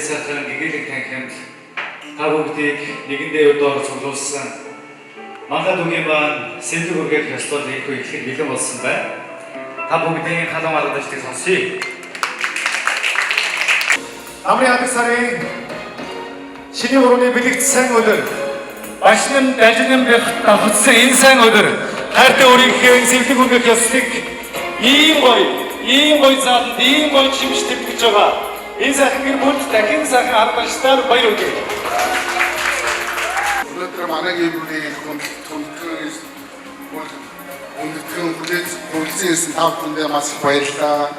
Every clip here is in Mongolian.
сайхан гэгээлэг танхимд та бүгдийг нэгэндээ өдөр цуглуулсан манай дүүгийн маань сэлэг үргээд ёслол ийхүү ихэд бэлэн болсон байна. Та бүгдийн халуун аргадчдыг сонсъё. Амрын 1 сарын шинэ өрөөний бэлэгдсэн өдөр Башнын дажнын бэх давхцсан энэ сайн өдөр хайртай өөрийнхөө сэлэг үргээд ёслыг ийм гоё зааланд ийм гоё чимж тэмдэж байгаа. Энэ сайхан гэр бүлд дахин сайхан аргадчдаар баяр хүргэе. Өнөөдөр манай гэр бүлийн хүндэтгэн хүлээж ирсэн тав хүндээ маш их баярлалаа.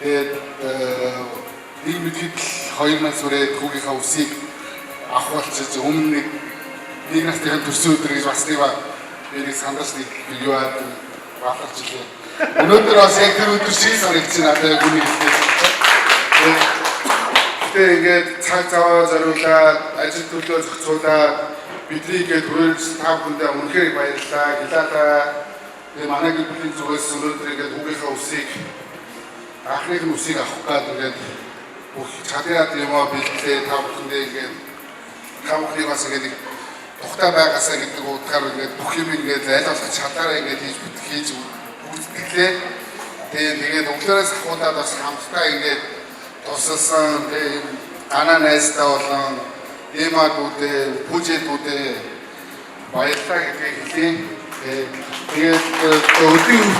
Тэгээд нэг мэдэхэд 2 нас үрээд хүүгийнхаа үсийг авахулчиж өмнө нэг насны төрсөн өдөр гэж бас нэг сандарч нэг юуад бахарч илээ. Өнөөдөр бас яг тэр өдөр шиг санагдчих надад гүний хэлээ. Тэгээд ингээд цаг цаваа зориулаад ажил төлөө зохицуулаад бидний ингээд хүрээлж та бүхэндээ үнэхээр баярлалаа. Гилаалаа. Тэгээд манай гэр бүлийн зүгээс өнөөдөр ингээд хүүгийнхаа үсийг анхны үсийг авах гээд ингээд бүх чадаад юмаа бэлтлээ. Та бүхэндээ ингээд та бүхний бас ингээд тухтай байгаасаа гэдэг утгаар ингээд бүх юм ингээд аль болох чадаараа ингээд хийж үлдээглээ. Тэгээд өглөөс ахуудаад бас хамтдаа ингээд тусалсан тэгээд ганаа найзтай болон эмаадуудээ, пүүжэдүүдээ баярлалаа гэдгийг хэлье. Тэгээд өдрийн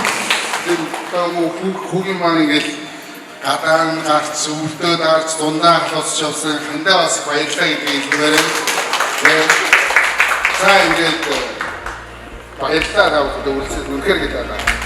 хүүгийн маань ингээд гадаан гарч, өвдөө дарж, дундаа халуусч явсан хандаа бас баярлалаа гэдгийг хэлмээрээ. За ингээд баярлалаа тавхад үлсэл үнэхээр гэлээ.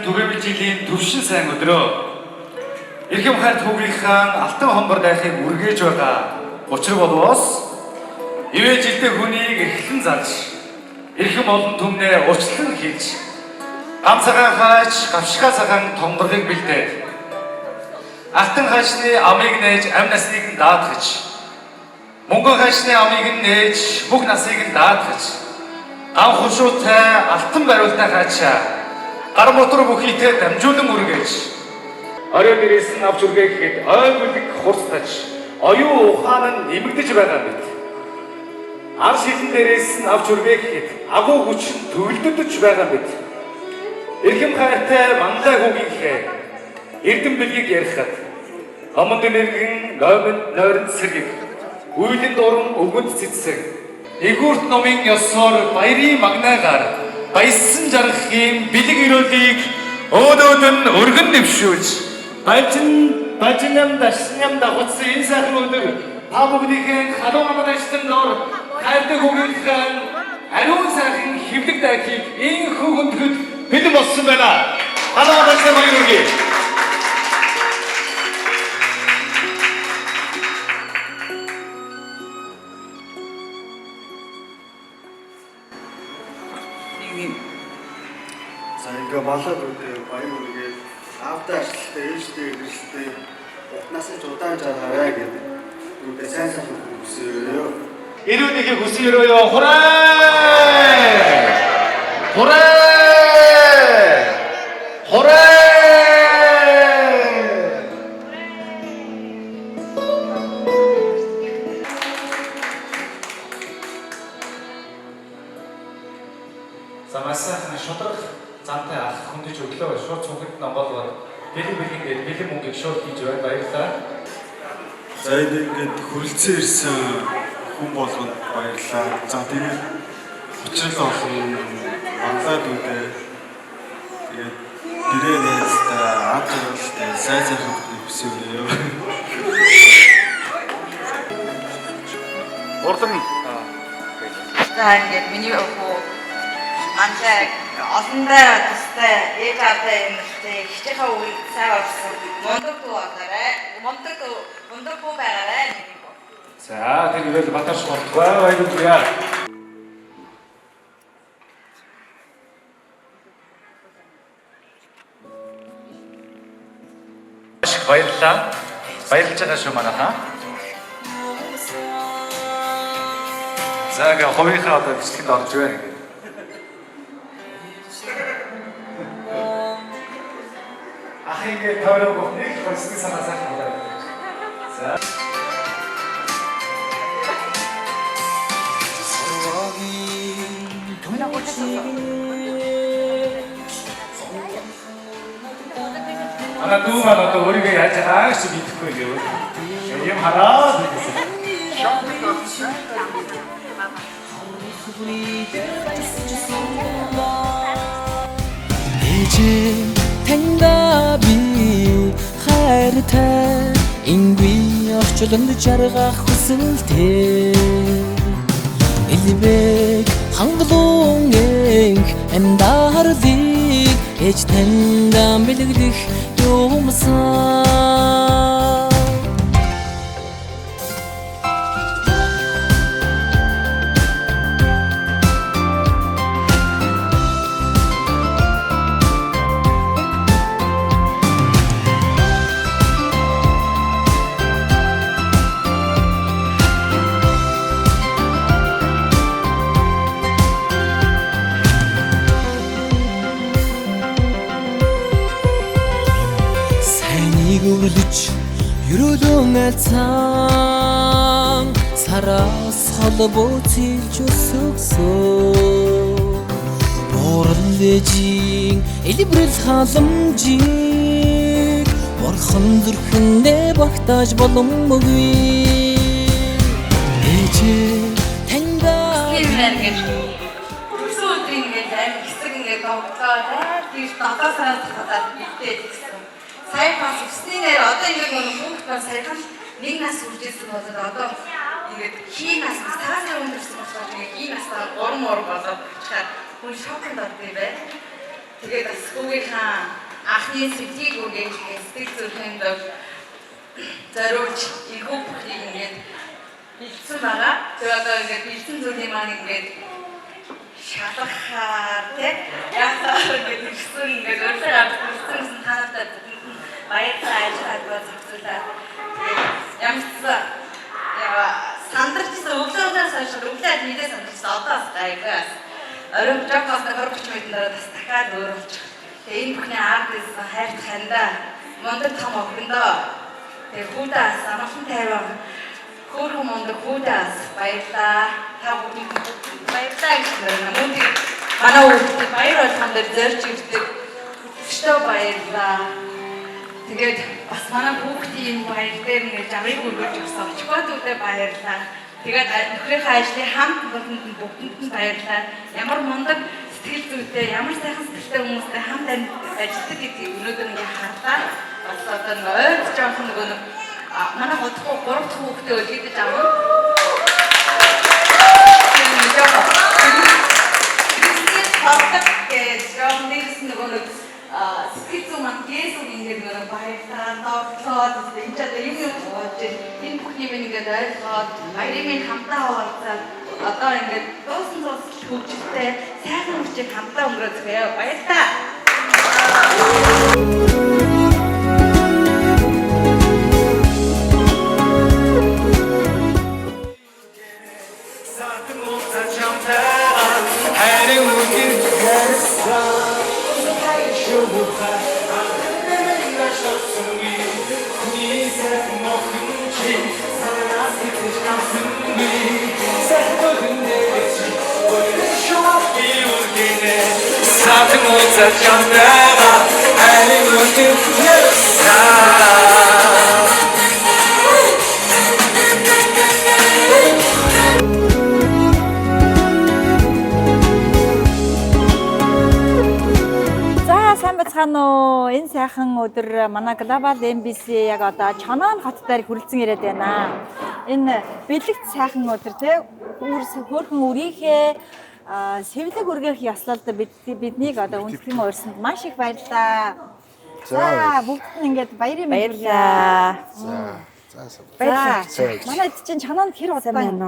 Түгээмэл жилийн төвшин сайн өдрөө эрхэм хайрт хүүгийнхаа алтан хомбор дайхыг үргээж байгаа учир болвоос ивэ жилдээ хүнийг эрхлэн зарж эрхэм олон түмнээ урчлан хийж ганцхан хайч гавшгаа цагаан томборыг бэлдээд алтан хайчны амийг нээж амь насныг нь даатгаж мөнгөн хайчны амийг нь нээж бүх насыг нь даатгаж ган хушуутай алтан бариултай хайчаа гар мотор бүхийдээ дамжуулан үргээж орой дээрээс нь авч үргээхэд ой бүлэг хурцтаж оюун ухаан нь нэмэгдэж байгаа мэт ар шилэн дээрээс нь авч үргээхэд агуу хүч нь төвлөдөж байгаа мэт эрхэм хайртай мандаа хүүгийнхээ эрдэм бэлгийг ярихад хомонд нэргэн нойрон сэргэг үйлэн дуран өгөнд цэцэг эгүүрт номын ёсоор баярын магнаагаар баясан жаргахын бэлэг өрөөлийг өөдөөд нь өргөн дэвшүүлж бажинам дашнам дагуцсан энэ сайхан өдөр та бүгдийн халуун амрагчдын дор хайртай хүүгийнхээ ариун сайхан хэвлэг дайхыг энэ хөвгөндөд бэлэн болсон байна. Халуун амрагчдаа баяр хүргэе. За ингээ болоод үдээ баяр үргээд аавтай ажилттай ээжтэй гэрэлтэй Нас нь удаан жаргаарай гэдэг. Үүнтэй сайн сайхан хүсээрөө. Ирүүнийг хүсээрөө хураа! Хураа! Хураа! Самасаа шудрах зантай ах хүндэж өглөө шууд цүнхэнд номгоолгоод бэлэн мөнгөийг шууд хийж байна. Баярлалаа. За ингээд хүрэлцэн ирсэн хүн болгонд баярлалаа. За тэгээд учрал олон манлаад үдээ тэгээд бэрээ найзтай ад жаргалтай сайн сайхан хүсээрээ. Урдан За ингээд миний өвөө манлаг олондоо тустай ээж автай юм тий хичээхээ үе сайн болсон. Мундаг буу байгаарай нэг юм. За тэгээд батарч болтгоо баярлалаа. Баярлалаа. Баярлж байгаа шүү манайхаа. За ингээ хувийнхаа одоо бичлэгэнд орж байна гэх. Ах ингээ тойрог нэг хэсэг санаасаа хаваа. За. Ана дүү маань одоо өөрийгөө яаж байгаа гэж мэдэхгүй гэв. Юм хараад гэсэн. Ээжээ таньда би хайртай ингүй орчлонд жаргах хүсэлтэй элбэг хангалуун амьдаарлыг ээж таньда бэлгэлэх юмсан. Гүйлж юрөлөн ацсан сараас холбоо цэлж өсгсөн борлежин элбэрэл халамжийг борхон зүрхэндээ багтааж боломгүй ээжээ таньда ингээд өдрийн ингээд хэсэг ингээд тогтоод тийш дотоод санаад хатаад битээ гэсэн. Сайн бас өснээр одоо ингээд хүүхд бас сайхан нэг нас хүрчээсэн болоод одоо ингээд хий нас цагаан өндөрсөн болохоор ингээд хий насаа гормор болоод чад хүн шокнд орд юм байна. Тэгээд бас хүүгийнхаа анхны сэтгэл үргэж сэтгэл зүрхэнд зориулж игүү бүхнийг ингээд бэлдсэн байгаа. Тэгээд одоо ингээд бэлдсэн зүйлийн маань ингээд шалгахаар тийм ясаар ингээд ирсэн ингээд өөрөөр авчихсан танаатай баярлалаа ажиглаад зохицуулаад ямцсан сандарчсан өглөөдөөс хойш өглөөд нэлээд сандарчсан одоос гайгаас оройн жокоос нөрөж мэднээр бас дахиад өөрөж тэгээ энэ бүхний ардс хайрт хандаа мундаг том охиндоо тэгээ хүүдээс амархан тайван хөөрхөн мундаг хүүдээс баярлаа та бүхэнд баярлаа гэж мөндөг манай хүүхдэд баяр болгон дээр зорж ирдэг өчтөө баярлаа. Тэгээд бас манай хүүхдийн баяр дээр ингээд жамрыг өргөж өгсөн очгоодуудад баярлалаа. Тэгээд нөхрийнхөө ажлын хамт бүгдэнд нь баярлалаа. Ямар мундаг сэтгэл зүйтэй, ямар сайхан сэтгэлтэй хүмүүстэй хамт ажилладаг гэдгийг өнөөдөр ингээд харлаа. Бас одоо ойд жоохон нөгөө манай хотхоо 3 дахь хүүхдээ үлгэж авсан. Сэтгэл зүйн маань Есүс ингээд нэг баярлалаа, доотлоод энэ ч одоо юм болж энэ бүхнийг ингээд ойлгоод баярын хамтаа хуваалцаад одоо ингээд дуусан хөгжилтэй сайхан хүчийг хамтаа өнгөрөөцгөөе. Баярлалаа. За сайн бацгаана уу. Энэ сайхан өдөр манай Global MBC яг одоо Чоноон хот дээр хүрэлцэн ирээд байна. Энэ бэлэгт сайхан өдөр те хөөрхөн үрийнхээ сэвлэг үргэх ёслолд биднийг одоо үндэслэн уурсанд маш их баярлалаа. За бүгд нь ингээд баярын баярлалаа. За манай чинь Чоноонд хэр удаан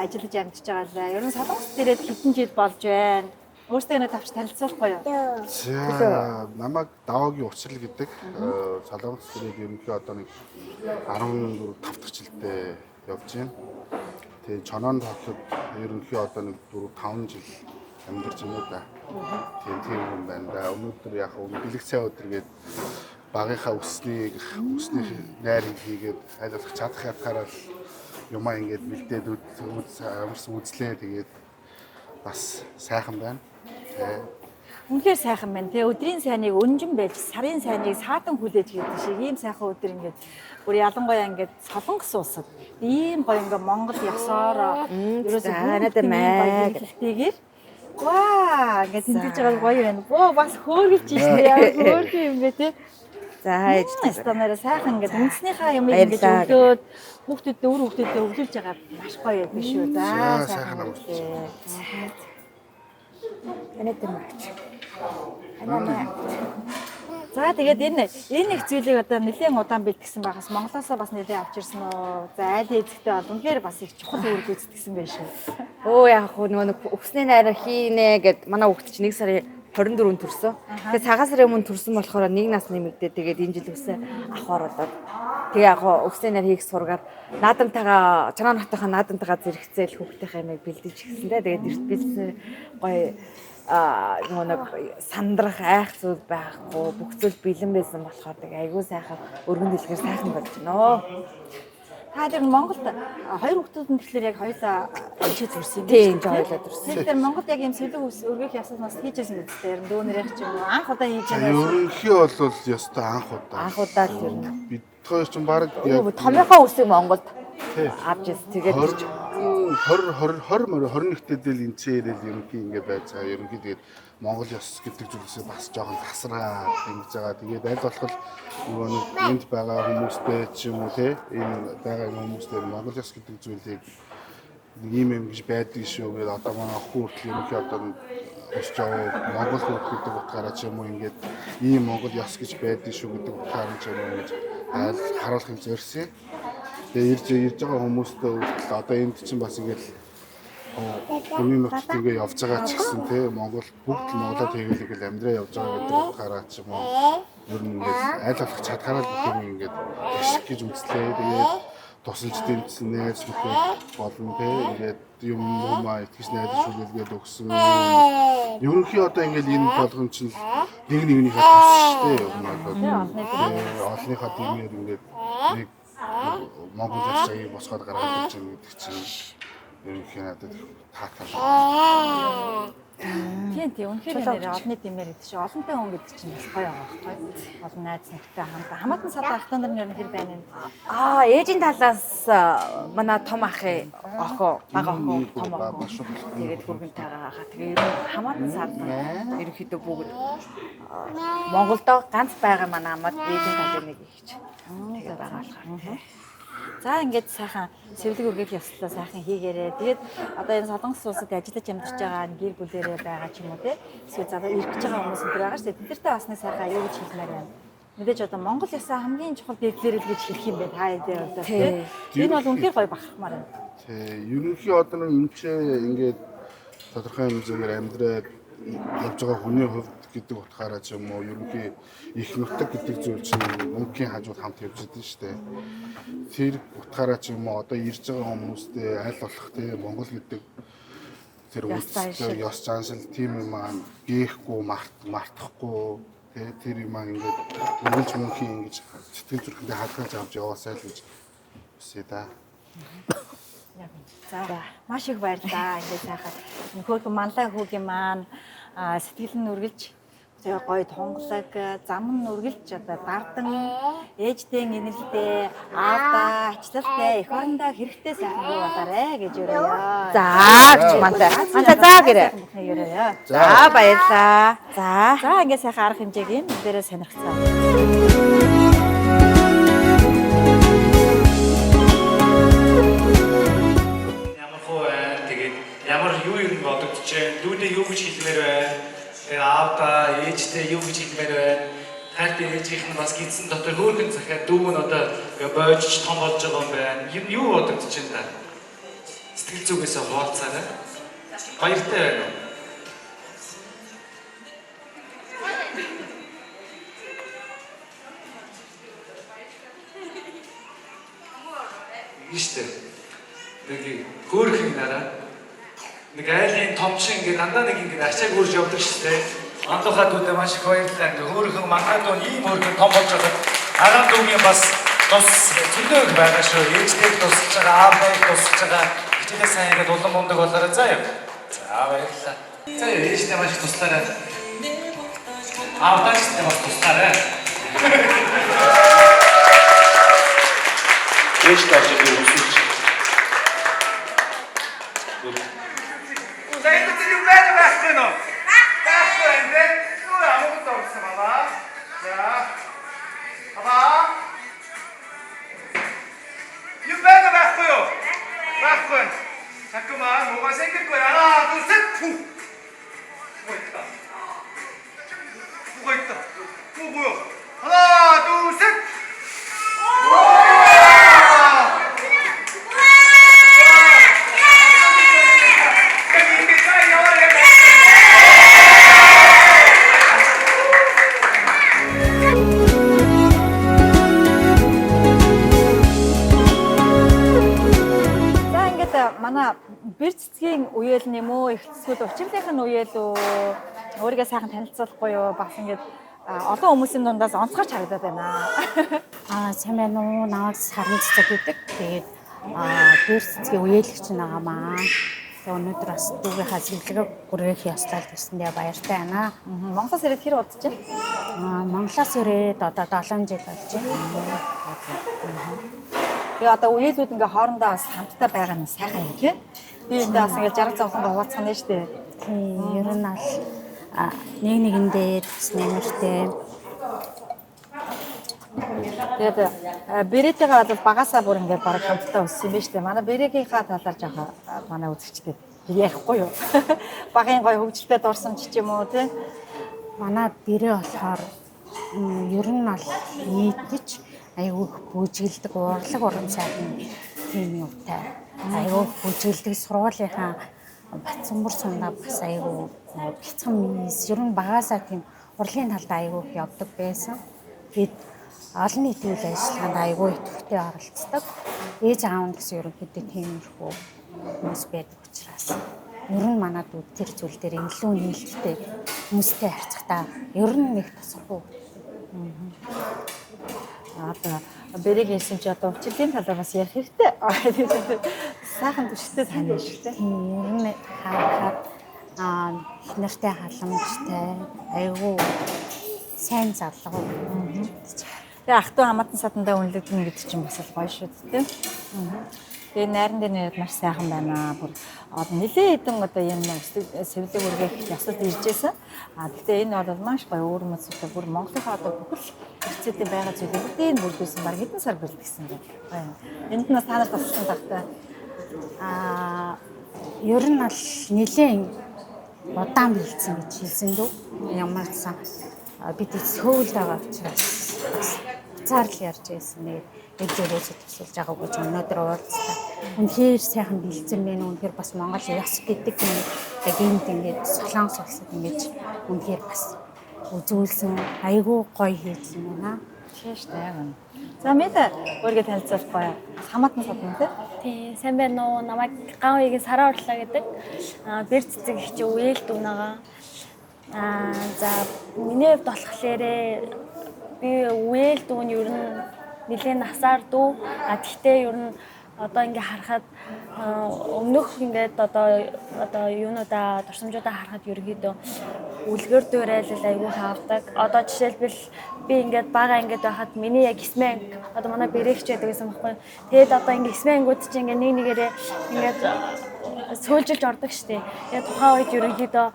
ажиллаж амьдарч байгаа лээ. Ер нь Солонгост ирээд хэдэн жил болж байна. Өөртөө нэг тавч танилцуулахгүй юу? За намайг Даваагийн Учрал гэдэг Солонгос төрийн ерөнхий одоо нэг 14 5 дахь жилдээ явж байна. Тэгээ Чоноонд хотод ерөнхий одоо нэг 4 5 жил амьдарч байна уу да. Тийм юм байна да. Өнөөдөр яг бэлэг цай өдргээд багийнхаа өснийг найрыг хийгээд айлуулах чадах ятгаараа юмаа ингээд бэлдээд үзлээ тэгээд бас сайхан байна. Үнэхээр сайхан байна тий. Өдрийн сайныг өнжин байж сарын сайныг саатан хүлээж гэдэг шиг ийм сайхан өдөр ингээд бүр ялангуяа ингээд Солонгос улсад ийм гоё ингээд Монгол ёсоор ерөөсөө надад маягаар ваа ингээд тэмцэж байгаа гоё байна. Боо бас хөөргөлж байна. Яг хөөргөн юм бэ тий. За стандараа сайхан ингээд үндэснийхаа юм ингэж өглөөд хүүхдүүдэд өөр хүүхдүүдэд өглөөлж байгаа маш гоё байдаг шүү. За сайхан байна. За тэгээд энэ их зүйлийг одоо нэлээд удаан бэлтгэсэн байхаас Монголоосоо бас нэлээд авч ирсэн үү. За айл хэзэгтэй бол үнэхээр бас их чухал үүрэг гүйцэтгэсэн байх шүү. Өө яг хөө нөгөө өвсний найраа хийнэ гэд манай хүүхд чинь 1 сарын 24-нд төрсөн. Тэгээд цагаан сарын өмнө төрсөн болохоор 1 нас нэмэгдээ тэгээд энэ жил өсөө авахар болоод тэгээ яг өвсний найр хийх сургаар наадамтайгаа Чоноон хотынхаа наадамтайгаа зэрэгцээл хүүхдийнхээ юмыг бэлдэж гисэн дээ. Тэгээд эрт бэлдсэн гоё нөгөө нэг сандрах айх зүйл байхгүй бүх зүйл бэлэн байсан болохоор тэгээ айгүй сайхан өргөн дэлгэр сайхан болж байна. Та тэр Монголд хоёр хүүхдүүд нь тэгэхээр яг хоёулаа ичээд төрсөн юм. Тийм хоёулаа төрсөн. Тэгэхээр Монголд яг юм сэвлэг өргөх ясаас хийжсэн гэдэг дээр дүүнэрх ч юм уу анх удаа хийж байгаа. Ерөнхий бол ёстой анх удаа. Анх удаа л ер нь Бид хоёр ч баг яг томьёохоо үсэг Монголд авч ирсэн. Тэгээд 21-т дэл энцээ ирэл ерөнхий ингэ байж байгаа. Ерөнхий тэгээд Монгол ёс гэдэг зүйлсээ бас жоохон тасраад ингэж байгаа. Тэгээд аль болох нөгөө нэг энд байгаа хүмүүстэй ч юм уу те энэ байгаа хүмүүстэй Монгол ёс гэдэг зүйлийг нэг юм гэж байдаг шүү гэдэг одоо манай хүүхдэл ерөнхий одоо өсч байгаа Монгол хүүхд гэдэг утгаараа ч юм уу ингээд ийм Монгол ёс гэж байдаг шүү гэдэг утгаараа ч юм уу ингэж харуулахыг зорьсон. Тэгээ ирж байгаа хүмүүстэй одоо энд чинь бас ингээд хүний нутагт ингээ явж байгаа ч гэсэн те Монгол бүгд л Монголоо тэгэлэгэл амьдраа явж байгаа гэдэг утгаараа ч юм уу ер нь ингээд аль болох чадхаараа бүх юм ингээд ашиг гэж үзлээ. Тэгээд тусалж дэмжсэн найз нөхөд болон те ингээд юм итгэж найдаж хүлээлгээд өгсөн. Ерөнхий одоо ингээд энэ болгон чинь нэг нэгнийхээ тус шүү дээ. Олныхаа дэмээр ингээд нэг Монгол улсыг босгоод гаргаад ирж байгаа гэдэг чинь ерөнхий надад таатал. Тийм үнэхээр нэр олны дэмээр гэдэг чинь олонтой хүн гэдэг чинь бас гоё байгаа байхгүй. Олон найз нөхдөд хамаатан сад ахтан нар нэр байна. Ээжийн талаас манай том ахын охин бага охин том охин тэгээд хүргэнтэйгээ хаа тэгээ ер нь хамаатан сад ерөнхийдөө бүгд Монголдо ганц байгаа манай хамаад ээжийн талын нэг ихч тэгээ байгаа болохоор За ингээд сайхан сэвлэг үргэх ёслолоо сайхан хийгээрээ. Тэгээд одоо энэ Солонгос улсад ажиллаж амьдарч байгаа гэр бүлэрээ байгаа ч юм уу те. Эсвэл за ирэх гэж байгаа хүмүүс энэ байгаа шүү дээ. Тэдэртэй бас нэг сайхан аюул гэж хэлмээр байна. Мэдээж одоо Монгол ёсоо хамгийн чухал дэглэрэл гэж хэлэх юм байна. Та энэ одоо те. Энэ бол үнэхээр гоё бахархмаар байна. Тий, ерөнхий одоо нэг эмчээ ингээд тодорхой хэмжээгээр амьдраад явж байгаа хүний хувьд гэдэг утгаараа ч юм уу ерөнхий их нутаг гэдэг зүйл чинь мөнгөний хажууд хамт явж байгаа шүү дээ. Тэр утгаараа ч юм уу одоо ирж байгаа хүмүүстэй аль болох тийм Монгол гэдэг тэр Ёс зан шиг. ёс заншил тийм юм маань гээхгүй мартахгүй тэр юм маань ингээд үргэлж мөнхийн ингэж сэтгэл зүрхэндээ хадгалж авч яваасай л гэж хүсье да. За маш их баярлалаа. Ингээд сайхан нөхөөрхөн манлай хүүгийн маань сэтгэл нь үргэлж тэгээ гоё тунгалаг, зам нь үргэлж одоо дардан ээжтэй инэлтэй, аавда ачлалтай, эх орондоо хэрэгтэй сайхан бий болоорой гэж өрөөё. За гэж мантай. Мантай за гэрээ. Өрөөё. За баярлаа. За ингээд сайхан арга хэмжээг юм дээрээ сонирхцгаа. Ямар юу юм бодогдож байна? Дүүдээ юу гэж хэлмээр байна? Тэгээ аавда, ээжтэй юу гэж хэлмээр байна? Хайртай ээжийнх нь бас гидсэн дотор хөөрхөн захиад дүү нь одоо бойжч том болж байгаа юм байна. Юу бодогдож байна та? Сэтгэл зүгээсээ хуваалцаарай. Баяртай байна уу? Ийштэй. Нэг хөөрхөн нараа нэг айлын томчин ингээд дандаа нэг ингээд ачааг үрж явдаг шүү дээ. Андуухай дүүдээ маш их баярлалаа. Ингээд хөөрхөн манхад ийм хөөрхөн том болж байгаа. Агаан дүүгийн бас тус зөндөө байгаа шүү. Ээжтэй тусалж байгаа, аавтай тусалж байгаа. Хичээлээ сайн ингээд улам мундаг болоорой заа юу. За баярлалаа. За ээжтэй маш их туслаарай. Аавтай ч бас туслаарай. Ээжтэй ч юм уу. 잠깐만 뭐가 생길 거야. 하나, 둘, 셋, 후. 뭐가 있다. 뭐야? 하나, 둘, 셋. Манай бэр цэцгийн үеэл нэм үү, их цэцгүүд өвчлийнх нь үеэл үү, өөрийгөө сайхан танилцуулахгүй юу, бас ингээд олон хүмүүсийн дундаас онцгойч харагдаад байна. Сайн байна уу? Намайг Саран цэцэг гэдэг. Тэгээд бэр цэцгийн үеэлэгч нагаамаа. Тэгээд өнөөдөр бас дүүгийнхаа зэрлэгээ гүргээх ёслол гэсэндээ баяртай байна. Монголоос ирээд хэр удаж байна? Монголоос ирээд одоо 7 жил болж байна. Тэгээ одоо үеэлүүд ингээ хоорондоо бас хамтдаа байгаа нь сайхан юм тий. Би энэ бас ингээ 60 завхангаа хуваалцах нь шүү дээ. Ер нь бол нэг нэгэндээ бас нэмэртэй. Тэгээд бэрээтэйгээ бол багасаа бүр ингээ бараг хамтдаа өссөн юм байна шүү дээ. Манай бэрээгийнхаа талаар жоохон манай үзэгчдэд ярихгүй юу. Багын гой хөгжилтэй дурсамж ч юм уу тий. Манай бэрээ болохоор ер нь бол нийтж айгүй бүжгэлдэг урлаг уран сайхан тийм юутай. Айгүй бүжгэлдэг сургуулийнхаа Батцамбар сундаа бас айгүй бяцхан мис ер нь багасаа тийм урлагийн талд айгүй явдаг байсан. Бид олон нийтийн үйл ажиллагаанд айгүй идэвхтэй оролцдог. Ээж аав нь гэсэн ерөнхийдөө тиймэрхүү хүмүүс байдаг учраас ер нь манай дүүд тэр зүйл дээр илүү нээлттэй хүмүүстэй харьцахтаа ер нь нэг тусахгүй. Одоо бэрэг хэлсэн чи одоо өвчлөлийн талаар бас ярих хэрэгтэй. Сайхан төшөлтэй тань шүү дээ. Ер нь харахад их нартай халамжтай айгүй сайн залгуу. Тэгээ ах トゥ хамаатан садандаа үнэлэгдэн гэдэг чинь бас гоё шүү дээ. Тэгээ найран дээр нэрэд маш сайхан байна. Бүр нэлээд хэдэн одоо юм сэвлэг үргээх ёсод иржсэн. Гэхдээ энэ бол маш гоё өөр мэцтэй бүр Монголынхаа одоо бүхэл хэцээтэй байгаа зүйлүүдийг бүрдүүлсэн баг хэдэн сар бэлтгэсэн байна. Энд нь бас та нарт тусалсан тахтай. Ер нь бол нэлээд удаан бэлдсэн гэж хэлсэн дөө. Ямар ч сан бид сөүлд байгаа учраас цаарлал ярьж байсан нэг ээлжээрээс тусалж байгаагүй ч өнөөдөр уулзлаа. Үнэхээр сайхан бэлдсэн байна. Үнэхээр бас Монгол яс гэдэг юм яг энд ингээд солонгос улсад ингэж үнэхээр бас үзүүлсэн айгүй гоё хийсэн байна. Тийш дээ. За мэдээ өөргөө танилцуулахгүй хамаатан садна тий. Тийм, сайн байна уу? Намайг ган үеийн Сараа урлаа гэдэг. Бэр цэцэг их чи үеэл дүүнага. За миний хувьд болохоор би үеэл дүүн ер нь нэлээд насаар дүү. Гэхдээ ер нь одоо ингээ харахад өмнөх ингээд одоо юунуудаа дурсамжуудаа харахад ерөөдөө үлгэр дуурайлал айгүй хавдаг. Одоо жишээлбэл би ингээд бага ингээд байхад миний яг эсмэн одоо манай бэрэгч байдаг гэсэн байхгүй. Тэгэд одоо ингээ эсмэнгүүд чинь ингээ нэг нэгээрээ ингээд сөөлжилж ордог штеп. Тэгээ тухайн үед ерөөдөө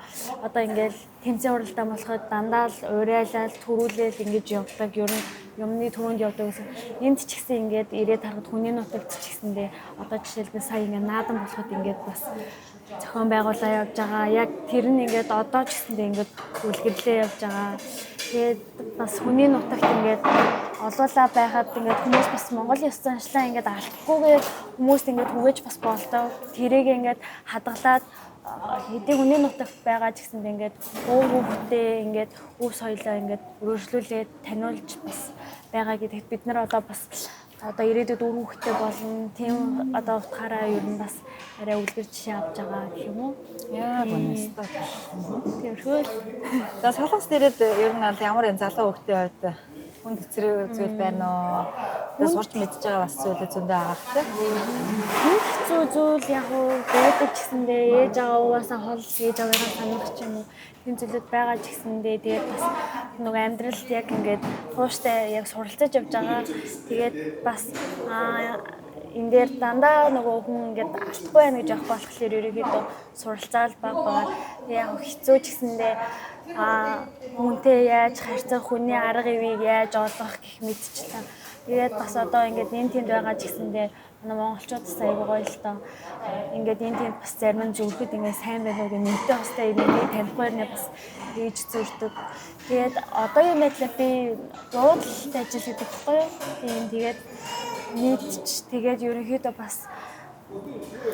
одоо ингээл тэмцээн уралдаан болоход дандаа л урайлал төрүүлэл ингэж явдаг. Ер нь юмны түрүүнд явдаг гэсэн. Энд ч гэсэн ингээд ирээд харахад хүний нутагт ч гэсэндээ одоо жишээлбэл сая ингээд наадан болоход ингээд бас зохион байгуулалт явж байгаа. Яг тэр нь ингээд одоо ч гэсэндээ ингээд үлгэрлээ явж байгаа. Тэгээд бас хүний нутагт ингээд олоолаа байхад ингээд хүмүүс бас Монголын ёс заншлаа ингээд алдахгүйгээр хүмүүст ингээд хүвэж бас болдог. Тэрийг ингээд хадгалаад хэдий хүний нутагт байгаа ч гэсэндээ ингээд хүүхдээ ингээд өв соёлоо ингээд өргөжлүүлээд таниулж бас байгаа гэдэгт бид нар одоо бас одоо ирээдүйд үр хүүхдээ болно. Тийм одоо утгаараа ер нь бас арай үлгэр жишээ авч байгаа гэх юм уу? Яа гонёс. Тэрхүү. За солонгос дээрээ ер нь ямар юм залуу хүүхдээ хувьд хүн төцрөө зүйл байна уу? Тэгээ сурч мэдж байгаа бас зүйлээ зөндөө байгаа хэрэгтэй. Хэцүү зүйл яг уу байдаг ч гэсэндээ ээж аваасаа хол ээж аваагаа санах ч юм уу тийм зүйлүүд байгаа ч гэсэндээ тэгээд бас нөгөө амьдралд яг ингээд тууштай яг суралцаж явж байгаа. Тэгээд бас энэ дээр дандаа нөгөө хүн ингээд алдахгүй байна гэж авах болохоор ерөөдөө суралцаал байгаа. Яг хэцүү ч гэсэндээ хүнтэй яаж харьцах, хүний арга ивийг яаж олох гэх мэдчлээ. Тэгээд бас одоо ингээд энэ тэнд байгаа ч гэсэндээ манай монголчууд бас аягүй гоё л доо. Ингээд энэ тэнд бас зарим нь зөвхөд ингээд сайн байна уу гэх мэдээ бастай энийг танихгүй нэ бас ээж зүрдэг. Тэгээд одоогийн байдлаар би дуудлалтай ажил гэдэг байхгүй юу? Тийм тэгээд нийтч тэгээд ерөнхийдөө бас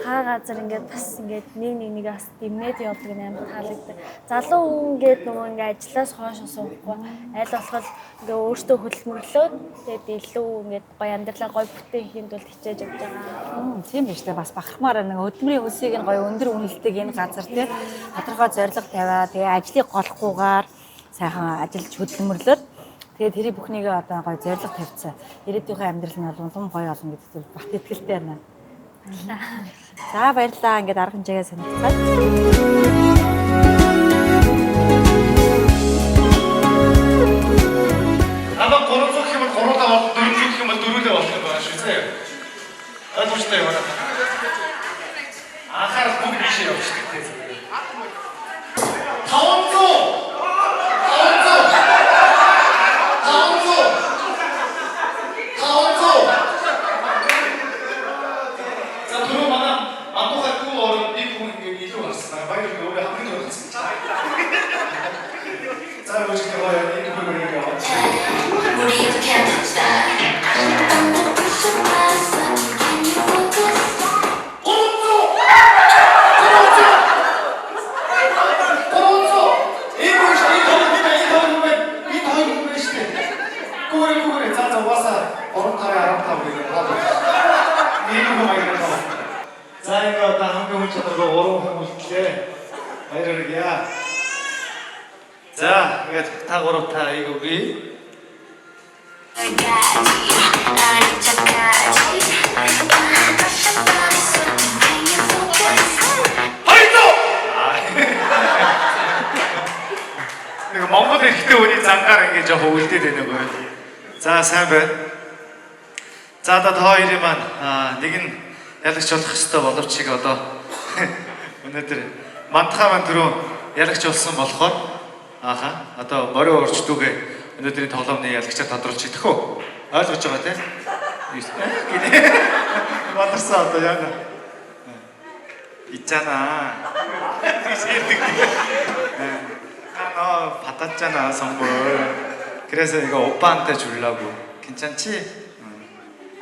хаа газар ингээд бас ингээд нэг бас дэмнээд явдаг нь амар таалагддаг. Залуу хүн ингээд нөгөө ингээд ажлаас хойш суухгүй аль болох ингээд өөртөө хөдөлмөрлөөд тэгээд илүү ингээд гоё амьдралаа гоё бүтээхийн тулд хичээж явж байгаа. Тийм биш үү? Бас бахархмаар нэг хөдөлмөрийн хөлсийг нь гоё өндөр үнэлдэг энэ газар тийм тодорхой зорилго тавиа. Тэгээ ажлыг голохгүйгээр сайхан ажиллаж хөдөлмөрлөөд тэгээд тэрий бүхнийгээ одоо гоё зорилго тавьцсан. Ирээдүйн амьдрал нь бол улам гоё болно гэдэг зүйл бат итгэлтэй байна. За баярлалаа. Ингээд арга хэмжээгээ сонирхцгаая. Намайг 300 гэх юм бол 3-аа бол 400 гэх юм бол 4-өө болох юм байна шүү дээ. Ойлгомжтой юм байна. Анхаарал бүгд бишээ явчихдаг тийм. 500 За, ингээд та гурав та игогүй. Нэг Монгол эрхтэй хүний зангаар ингээд жоохон үлдээд байна гоё. За, сайн байна. За, одоо хоёрын маань нэг нь ялагч болох ёстой боловч чиг одоо өнөөдөр мантхаа маань түрүү ялагч болсон болохоор одоо морио урчдүгээ өнөөдрийн тоглоомны ялагчаар тодруулж идэх үү? Ойлгож байгаа тийм? Батарсан одоо яана. Ичана. 받았잖아 선물. 그래서 이거 오빠한테 주려고. 괜찮지?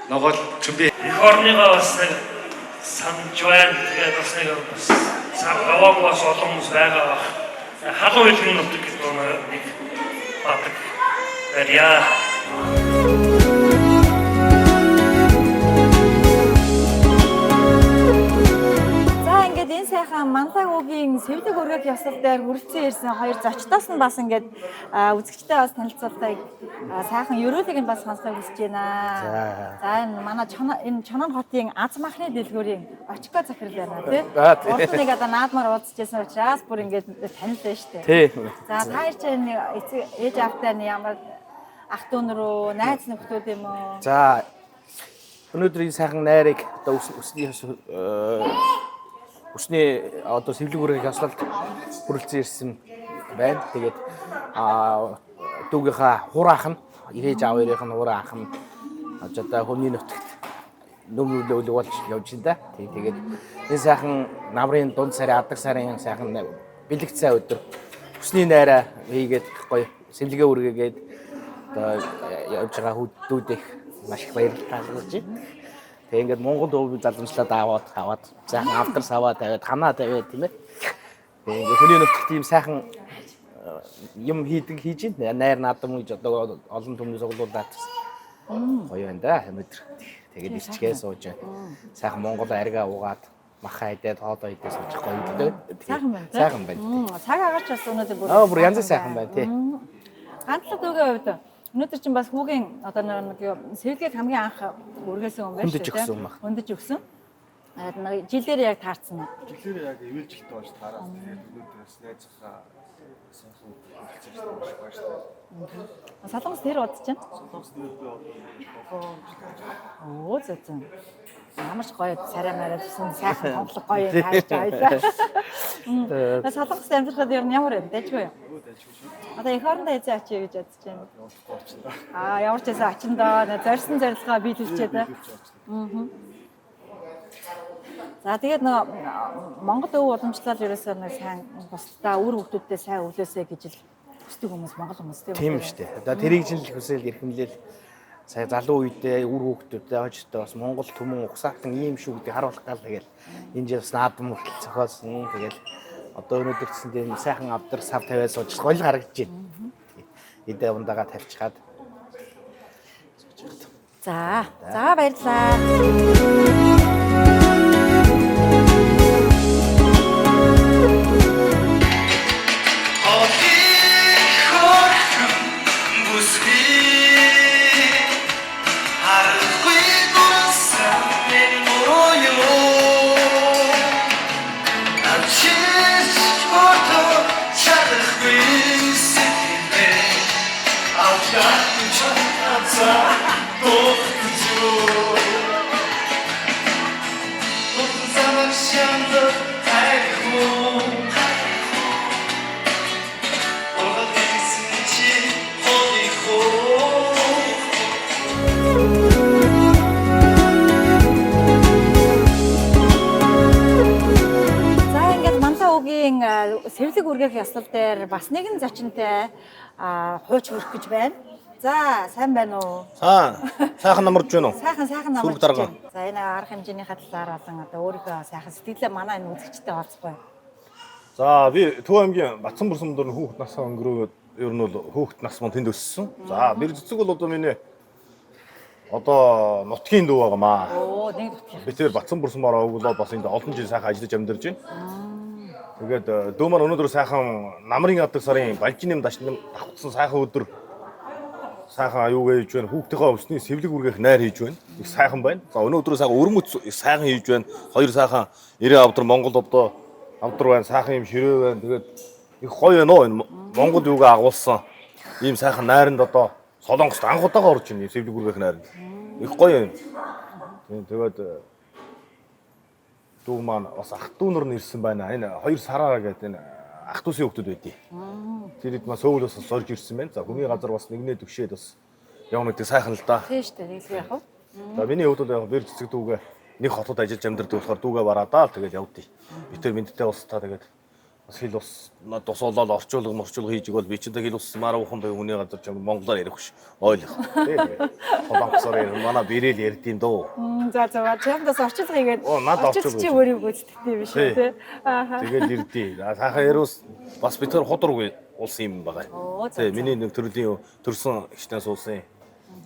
너가 준비. 이 орныгаа бас нэг санаж байна. Тэгээд бас нэг сар хавааг бас олон хүмүүс байгаа баг. Халуун хэлний нутаг гэдэг нэг батг. сайхан Манлай уугийн сэвлэг өргөх ёслол дээр хүрэлцэн ирсэн хоёр зочдоос нь бас ингээд үзэгчтэй бас танилцуултыг сайхан ерөөлийг нь бас сонсохыг хүсэж байна. За энэ манай энэ Чонон хотын аз махны дэлгүүрийн очко захирал байна тий. Урд нэг одоо наадмаар уулзчихсан учраас бүр ингээд танилцсан шүү дээ. За та хоёр чинь ээж автаа ямар ах дүү рүү найз нөхдөд юм уу? За өнөөдрийн сайхан найрыг одоо өсний одоо сэвлэг үргэх яслалд хүрэлцэн ирсэн байна. Тэгээд дүүгийнхаа хураах нь ирээж аав ярих нь хураа ах нь одоо хүний нутагт нөмөлөөлөг болж явж байна да. Тэгээд энэ сайхан намрын дунд сарын адаг сарын сайхан бэлэгцээ өдөр өсний найраа хийгээд гоё сэвлэгээ үргээгээд одоо явж байгаа хүүхдүүдийг маш их баярлалаа гэж. Тэгээ ингээд Монгол өвөө залгамжлаад аваад сайхан автар саваа тавиад ханаа тавиад тийм ээ. Тэгээ ингээд хүний нутагт ийм сайхан юм хийж байна. Найр наадам гэж одоо олон түмний суглуулаад гоё байна да өнөөдөр. Тэгээд ичгээ сууж сайхан Монгол аргаа уугаад маха идээд хоолоо идээд сууж гоё дээ. Сайхан байна. Сайхан байна. Цаг агаач бас өнөөдөр бүр янз сайхан байна тий. Ганцлаг үгээ хувьд өнөөдөр чинь бас хүүгийн одоо нэг сэвлэгийг хамгийн анх үргээсэн юм байна шүү дээ. Өндөж өгсөн. Нэг жилээр яг таарсан. Жилээр яг эвэл жилтэй болж таараад тэгээд өнөөдрөөс найзахаа сайхан хэлцэж байгаа шүү дээ. Солонгос тэр удаж чинь. Солонгос дээр би одоо 7 Оо зөтөн. Ямар ч гоё царай марайсан сайхан тоглох гоё хайж байлаа. Солонгост амьдрахад ер нь ямар вэ? Дайжгүй юу? Одоо эх орондоо эзэн ачиж гэж бодож байна. Ямар ч байсан ачиндаа зорьсон зорилгоо биелүүлчихэд. За тэгээд Монгол өв уламжлал ерөөсөө нэг сайн бусдаа үр хөвгтүүдтэй сайн өвлөөсэй гэж л хүсдэг хүмүүс Монгол хүмүүс тийм шүү дээ. Одоо тэрийг чинь л хүсэл эрхэмлэл сая залуу үедээ үр хөвгтүүдтэй хожтой бас Монгол түмэн угсаатан ийм шүү гэдгийг харуулах гал тэгэл энэ жил бас наадам хүртэл зохиосон. Тэгэл одоо өнөөдөр гэсэн тийм сайхан авдар сав тавиад сууж гоё харагдаж байна. Эдээ ундагаа тавьчихад. За баярлалаа. Сэвлэг үргэх ёслол дээр бас нэгэн зочинтой хууч хүрэх гэж байна. За сайн байна уу? Сайхан намарч байна уу? Сайхан намарч байна. За энэ арга хэмжээнийхээ талаар болон одоо өөрийнхөө сайхан сэтгэлээ манай энэ үзэгчтэй олцгоё. За би Төв аймгийн Батсан бурсан дөрн хүүхэд насаа өнгөрөөд ер нь бол хүүхэд нас мөн тэнд өссөн. За бэр цэцэг бол одоо миний одоо нутгийн дүү байгаамаа. Оо нэг нутгийн. Би тэр Батсан бурсамаараа өглөө бас энд олон жил сайхан ажиллаж амьдарч байна. Тэгээд дүү маань өнөөдөр сайхан намрын адаг сарын балжин нэм дашнам давхцсан сайхан өдөр сайхан аюу гэж байна. Хүүхдийнхээ өсний сэвлэг үргэх найр хийж байна. Их сайхан байна. За өнөөдөр сайхан өрмөц сайхан хийж байна. Хоёр сайхан 90 авдар Монгол одоо авдар байна. Сайхан юм ширээ байна. Тэгээд их гоё байна энэ Монгол юугаа агуулсан. Ийм сайхан найранд одоо Солонгост анх удаага орж ийн сэвлэг үргэх найранд. Их гоё юм. Тэгээд дүү маань бас ах дүү нар нэрсэн байна. Энэ 2 сараа гэдэг энэ ах дүүсийн хүүхдүүд байдیں۔ Тэр хэд маань сөүлөөс сорж ирсэн байна. За хүний газар бас нэгнээ төвшөөд бас явна гэдэг сайхан л да. Тийм шүү дээ. Нэг л яах вэ? За миний хувьд яг бэр цэцэг дүүгээ нэг хотод ажиллаж амьдардаг болохоор дүүгээ бараадаа л тэгээд явдیں۔ Би тэр мэдтэй ус та тэгээд бас хэл ус тус болоод орчуулга хийж игэл би ч одоо хэл ус маар ухаан бай хүний газар ч монголоор ярих ш. Ойлгох. Тэгээд холонгосоор манай бэрэл ярьдیں۔ Дөө. За чамдас орчуулга хийгээд орчуулч чи өөрийг гүйцэтгэдэг юм шүү тий. Тэгээд ирдээ. Сайхан ярус бас би тэр худургүй улс юм байгаа. Тий миний нэг төрлийн төрсөн ихнээс суусан.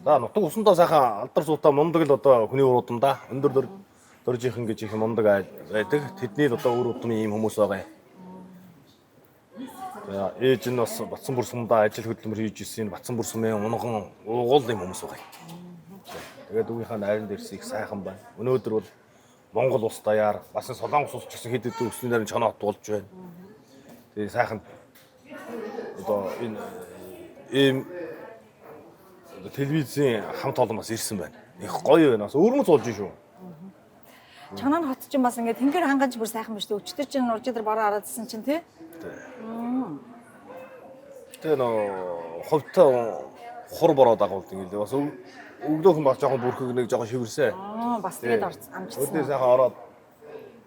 За нутаг усандаа сайхан алдар суутаа мундаг л одоо хүний урууданда өндөр дөржих ингэж их мундаг байдаг. Тэдний одоо өөр удмын ийм хүмүүс байгаа юм. За ээж нь бас Батсан бүр сумдаа ажил хөдөлмөр хийж ирсэн Батсан бүр сумын унган угуул юм хүмүүс байгаа. Тэгээд өвгийнхаа найранд ирсэн их сайхан байна. Өнөөдөр бол Монгол улс даяар бас Солонгос улс ч гэсэн хэд хэдэн өсний нарийн чоноот болж байна. Тэгээд сайхан одоо энэ ийм телевизийн хамт олон бас ирсэн байна. Их гоё байна. Бас өөрмөц болж шүү. Чанаа хот чинь бас ингээд тэнгэр хангаж бүр сайхан биш үү? Өчтөр чинь урж дээр бороо араадсан чинь тий? Тэгээ нөө ховтой хур бороо дагуулд ингээд бас өглөөхөн баг жоохон бүрхэг нэг жоохон шивэрсэн. Бас тэгээд амжсан. Өдөө сайхан ороод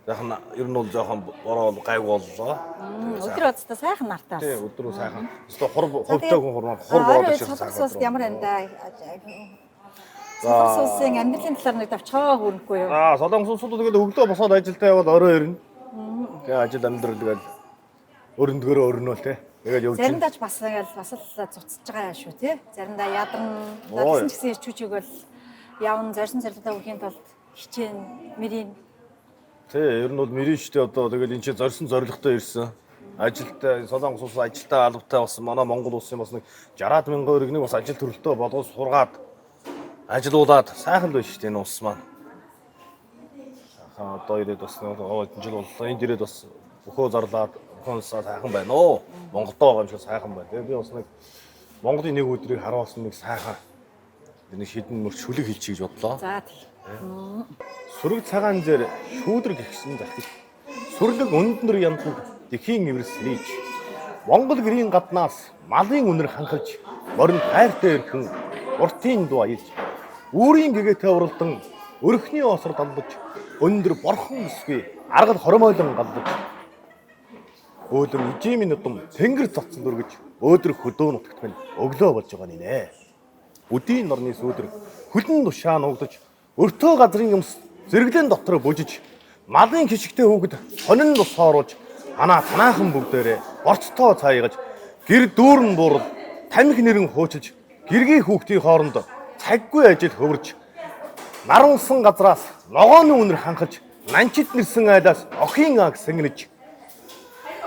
сайхан ер нь бол жоохон бороо гайг боллоо. Өдөр өдөртөө сайхан нартаа. Тий, өдрөө сайхан. Өстө ховтой хүн хур бороо гэж солонгосоос ямар энэ Солонгосын амьдралын талаар нэг давчгаа хөрөхгүй юу? Солонгос улсууд тэгээд өглөө босоод ажилдаа яваад орой ирнэ. Тэгээ ажил амьдрал тэгээд өрөндгөрөө өрнөөл те. Тэгээд явж. Заримдаа ч бас ингээл бас л зуцж байгаа шүү тий. Заримдаа ядарна. Надсан ч гэсэн ирчүүчээгэл явна зорьсон зорилгоо өгөхийн тулд хичээн мэрийн. Тий, ер нь бол мэрийн штэ одоо тэгээд энэ чинь зорьсон зорилготой ирсэн. Ажилдаа Солонгос улс ажилдаа албатай болсон. Манай Монгол улсын бас нэг 60,000 өргөнийг бас ажил төрөлтөө болгож сургаад ажиллуулад сайхан л байна шүү дээ энэ улс маань. Сайхан одоо ирээд бас энэ жил боллоо. Энд ирээд бас өхөө зарлаад өхөөсөө сайхан байна оо. Монголдоо байгаа юм шиг сайхан байна. Тэгээ би бас нэг Монголын нэг өдрийг харуулсан нэг сайхан нэг шидэн мөр шүлэг хийчих гэж бодлоо. За тийм. Сүрэг цагаан дээр шүүдрэг гихсэн захиж. Сүрлэг өндөр янтанд дэлхийн эврэс лийж. Монгол гэрийн гаднаас малын үнэр ханхалж морин хайртай ирхэн уртын дуу аялж. Үүрийн гэгээтэй уралдан өрхний осор далдаж өндөр борхон өсгүй аргал хормойлон галдаж өөдөр ижимийн нутам тэнгэр цацсан дөргөж өөдөр хөдөө нутагт минь өглөө болж байгаа нэ. Үдийн норны сөөдөр хөлн тушаа нуугдаж өртөө газрын юмс зэрэглэн дотор бужиж малын хишигтэй хүүхэд хонин тус оруулж анаа танаахан бүгдээрээ борцтоо цаягаж гэр дүүрэн буурал тамхи нэрэн хуучилж гэргийн хүүхдийн хооронд цаггүй ажил хөвөрж наруулсан газраас ногооны үнэр ханхаж нанчид нэрсэн айлаас охин аг сэнгэнэж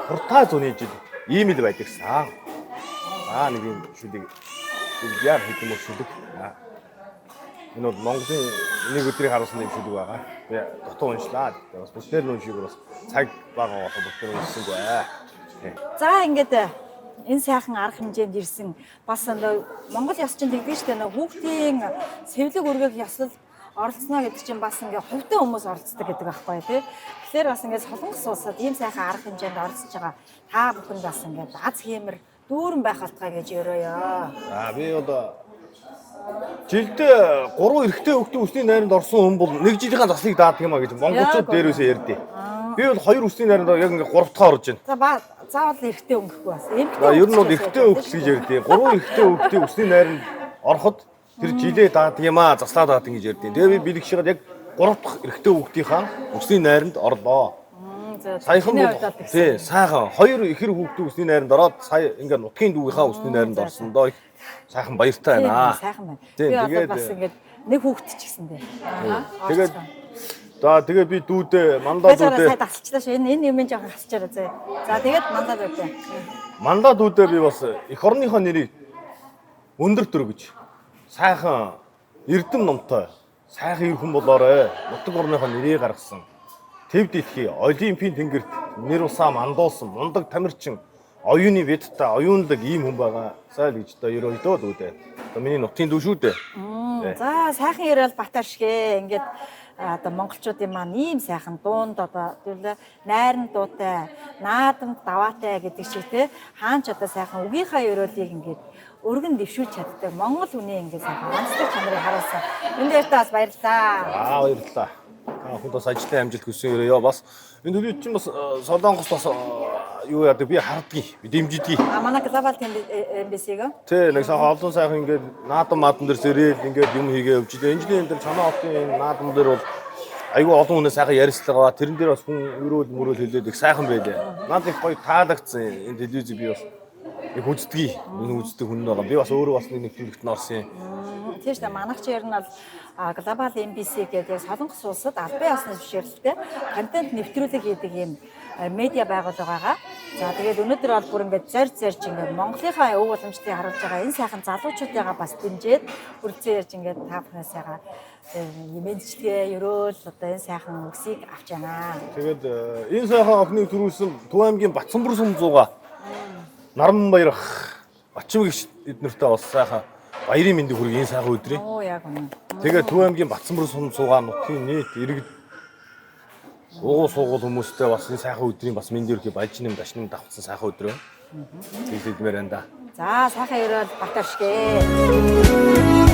хуртаа зуны жил ийм л байдагсан. Нэг юм шүлэг яар хэдэм шүлэг. Энэ бол Монголын нэг өдрийг харуулсан юм шүлэг байгаа. Би дутуу уншлаа. Бас бүснээр нь уншиг бас цаг бага болох бүснээр уншсангүй. За ингээд энэ сайхан арга хэмжээнд ирсэн бас Монгол ёс чинь тэгдэг шүү дээ. Хүүхдийн сэвлэг өргөх ёслол оролцсноо гэдэг чинь бас ингээ хувьтай хүмүүс оролцдог гэдэг байхгүй тий. Тэгэхээр бас ингээ Солонгос улсад ийм сайхан арга хэмжээнд оролцож байгаа та бүхэнд бас ингээ аз хиймэр дүүрэн байх болтгой гэж өрөөё. Би одоо жилдээ 3 эрэгтэй хүүхдийн үсний найранд орсон хүн бол нэг жилийн заслыг даадаг юм а гэж монголчууд дээрөөсөө ярьдээ. Би бол 2 үсний найранд яг ингээ 3 дахь орж байна. Заавал эрэгтэй өнгөхгүй бас. Ер нь бол эрэгтэй хүүхд гэж ярьдээ. 3 эрэгтэй хүүхдийн үсний найранд ороход тэр жилээ даадаг юм а заслаа даадаг гэж ярьдээ. Тэгээ би бэлэгшээд яг 3 дахь эрэгтэй хүүхдийнхаа үсний найранд орлоо. Саяхан бол тий сайхан 2 ихэр хүүхдийн үсний найранд ороод сая ингээ нутгийн дүүгийнхаа үсний найранд орсон доо их сайхан баяртай байна. Сайхан байна. Тэгээд бас ингээ нэг хүүхд ч гэсэн дээ. Тэгээд тэгээ би дүүдээ мандаа дүүдээ сая тасалчлаа шүү. Энэ юм жоохон хасчаараа заа. За тэгээд мандаа дүүдээ. Мандаа дүүдээ би бас эх орныхоо нэрийг өндөр төргөж сайхан эрдэм номтой сайхан ир хүн болоорой. Нутаг орныхоо нэрийг гаргасан. Тэв дэлхий олимпийн тэнгэрт нэр усаа мандуулсан мундаг тамирчин оюуны ветта оюунлаг ийм хүн байгаа. Сайн л гэж одоо ерөөдөө дүүдээ. Одоо миний нутгийн дүү шүү дээ. За сайхан ярил Батар шигэ ингээд одоо монголчуудын маань ийм сайхан дуунд одоо тийм найран дуутай, наадамд даваатай гэдэг шиг те хаанч одоо сайхан үгийнхаа ерөөлийг ингээд өргөн дэвшүүлж чаддаг монгол хүний ингээд сайхан онцлог чанарыг харуулсан. Энд дээр бас баярлалаа. Баярлалаа. Хүн бас ажлын амжилт хүсэн өрөөё. Бас энэ төлөвч чинь бас Солонгос бас юу яадаг би хардгийг, би дэмжидгийг. Манай глобал эмбэсиго. Тэ нэг сайхан олон сайхан ингээд наадам дээр сэрэл ингээд юм хийгээ явж байгаа. Энэ жилийн дээр чанаа хотын наадам дээр бол айгүй олон хүнээс сайхан ярилцлага. Тэрэн дээр бас хүн өрөөл хэлээд их сайхан байлаа. Надад их гоё таалагдсан энэ телевиз би бас их үздэгий. Энэ үздэг хүн байгаа. Би бас өөрөө бас нэг төлөвт норсон юм. тийм шүү дээ. Манайх ч ер нь бол Global MBC гэдэг яг Солонгос улсад албан ёсны зөвшөөрлөлтөй контент нэвтрүүлэг хийдэг юм медиа байгууллага байгаа. За тэгээд өнөөдөр бол бүр ингээд зорж ингээд Монголынхаа өв уламжлалыг харуулж байгаа энэ сайхан залуучуудыгаа бас дэмжиж үргэлжлэн ярьж ингээд та бүхнээсээ мэдчилгээ ерөөл одоо энэ сайхан үгсийг авч байна. Тэгээд энэ сайхан охиныг төрүүлсэн Төв аймгийн Батцанбар сумзууга Наранбаяр Бачим гэгч эднэртэй бас сайхан баярын мэндийг хүргэе энэ сайхан өдрийн. Оо яг үнэ. Тэгээд Төв аймгийн Батцанбар сумзууга нутгийн нийт иргэд суугуул хүмүүстэй бас энэ сайхан өдрийн бас мэндийг хүргэе баяж нэм дашныг давхцсан сайхан өдөр байна. Хэлмээр байна да. За сайхан ерөөл Батаршгэ.